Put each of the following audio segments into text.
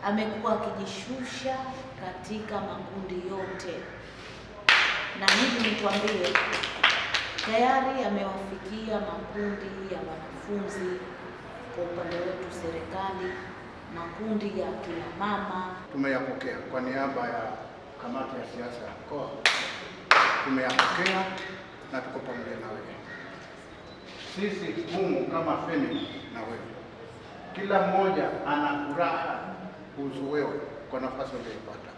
amekuwa akijishusha katika makundi yote, na hivi nikwambie, tayari amewafikia makundi ya wanafunzi kwa upande wetu serikali, makundi ya kina mama. Tumeyapokea kwa niaba ya kamati ya siasa ya mkoa, tumeyapokea na tuko pamoja na wewe. Sisi humu kama family na wewe, kila mmoja ana furaha kuhusu wewe kwa nafasi uliyopata.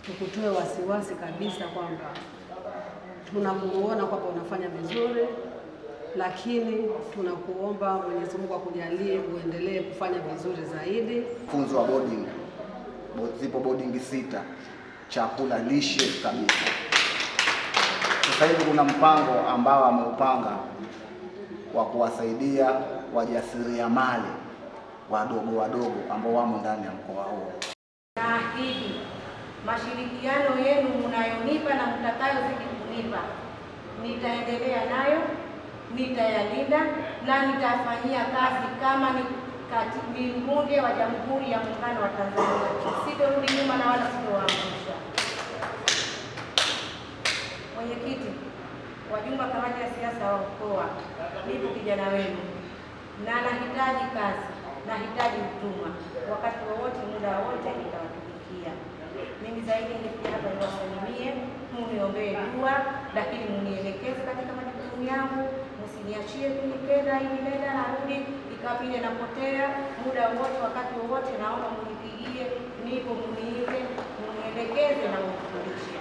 Tukutoe wasiwasi kabisa kwamba tunakuona kwamba unafanya vizuri, lakini tunakuomba Mwenyezi Mungu akujalie uendelee kufanya vizuri zaidi. Funzo wa boarding, zipo boarding 6, chakula lishe kabisa. Sasa hivi kuna mpango ambao ameupanga wa kuwasaidia wajasiriamali wadogo ambao wamo ndani ya mkoa huo. Naahidi mashirikiano yenu mnayonipa na mtakayozidi kunipa, nitaendelea nayo, nitayalinda na nitafanyia kazi kama ni mbunge wa Jamhuri ya Muungano wa Tanzania. Sitorudi nyuma na wala sitowaangusha. Mwenyekiti, wajumbe wa kamati ya siasa wa mkoa, nipo kijana wenu na nahitaji kazi, nahitaji huduma. Wakati wowote, muda wowote nitawatumikia. Mimi zaidi nilikuja hapa niwasalimie, muniombee dua, lakini munielekeze katika majukumu yangu, msiniachie kunikenda hivi nenda narudi ikapile napotea. Muda wote, wakati wowote, naomba munipigie, nipo, muniite, munielekeze na munifundishe.